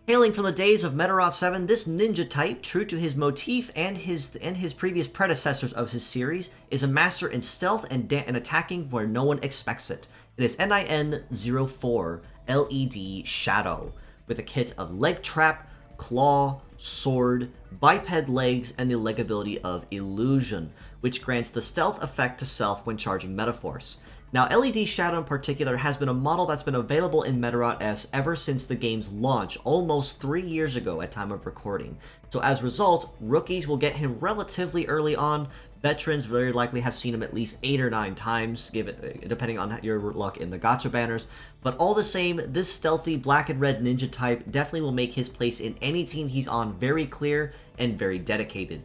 Hailing from the days of Medarot 7, this ninja type, true to his motif and his previous predecessors of his series, is a master in stealth and attacking where no one expects it. It is NIN04 LED Shadow, with a kit of leg trap, claw, sword, biped legs, and the leg ability of illusion, which grants the stealth effect to self when charging Metaforce. Now, LED Shadow in particular has been a model that's been available in Medarot S ever since the game's launch, almost 3 years ago at time of recording. So as a result, rookies will get him relatively early on. Veterans very likely have seen him at least 8 or 9 times, depending on your luck in the gacha banners. But all the same, this stealthy black and red ninja type definitely will make his place in any team he's on very clear and very dedicated.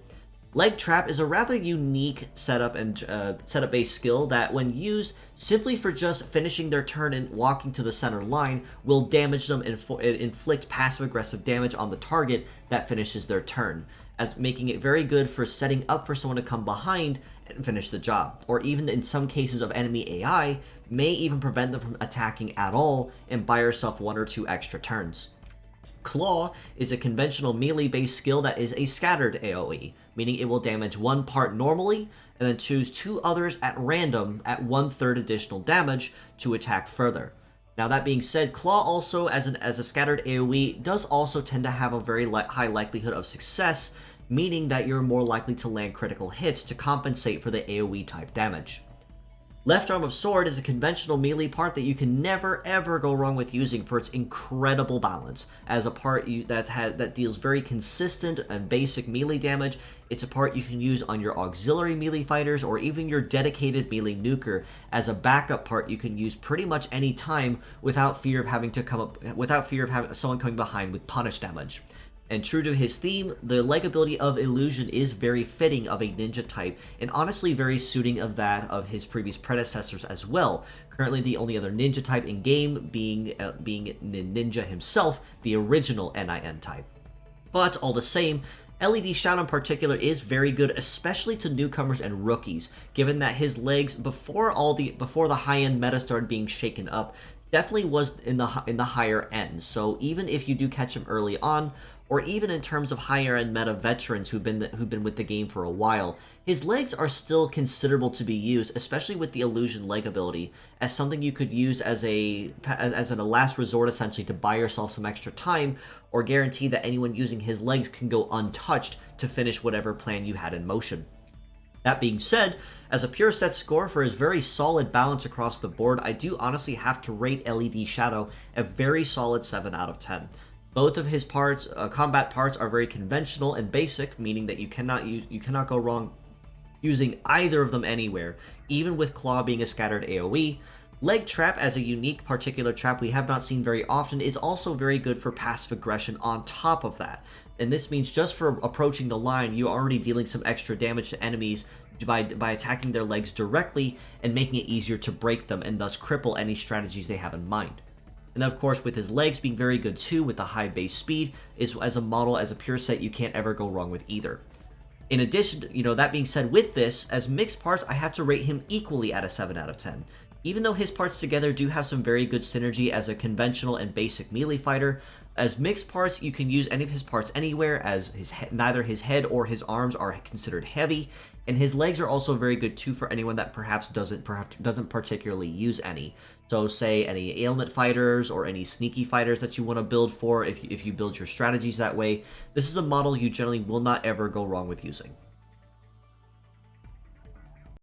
Leg Trap is a rather unique setup and setup-based skill that, when used simply for just finishing their turn and walking to the center line, will damage them and inflict passive-aggressive damage on the target that finishes their turn, as making it very good for setting up for someone to come behind and finish the job, or even in some cases of enemy AI, may even prevent them from attacking at all and buy yourself 1 or 2 extra turns. Claw is a conventional melee-based skill that is a scattered AoE, meaning it will damage 1 part normally, and then choose 2 others at random at 1/3 additional damage to attack further. Now that being said, Claw also, as a scattered AoE, does also tend to have a very high likelihood of success, meaning that you're more likely to land critical hits to compensate for the AoE type damage. Left Arm of Sword is a conventional melee part that you can never ever go wrong with using for its incredible balance. As a part that deals very consistent and basic melee damage, it's a part you can use on your auxiliary melee fighters or even your dedicated melee nuker as a backup part you can use pretty much any time without fear of having someone coming behind with punish damage. And true to his theme, the leg ability of illusion is very fitting of a ninja type, and honestly very suiting of that of his previous predecessors as well. Currently the only other ninja type in game being Ninja himself, the original NIN type. But all the same, LED Shadow in particular is very good, especially to newcomers and rookies, given that his legs before the high-end meta started being shaken up, definitely was in the higher end. So even if you do catch him early on, or even in terms of higher-end meta veterans who've been with the game for a while, his legs are still considerable to be used, especially with the illusion leg ability, as something you could use as a last resort essentially to buy yourself some extra time, or guarantee that anyone using his legs can go untouched to finish whatever plan you had in motion. That being said, as a pure set score for his very solid balance across the board, I do honestly have to rate LED Shadow a very solid 7 out of 10. Both of his combat parts are very conventional and basic, meaning that you cannot go wrong using either of them anywhere, even with Claw being a scattered AoE. Leg Trap, as a unique particular trap we have not seen very often, is also very good for passive aggression on top of that. And this means just for approaching the line, you're already dealing some extra damage to enemies by attacking their legs directly and making it easier to break them and thus cripple any strategies they have in mind. And of course, with his legs being very good too, with the high base speed, as a pure set, you can't ever go wrong with either. In addition, that being said, with this, as mixed parts, I have to rate him equally at a 7 out of 10. Even though his parts together do have some very good synergy as a conventional and basic melee fighter, as mixed parts, you can use any of his parts anywhere, as neither his head or his arms are considered heavy, and his legs are also very good too for anyone that perhaps doesn't particularly use any. So say any ailment fighters or any sneaky fighters that you want to build for, if you build your strategies that way, this is a model you generally will not ever go wrong with using.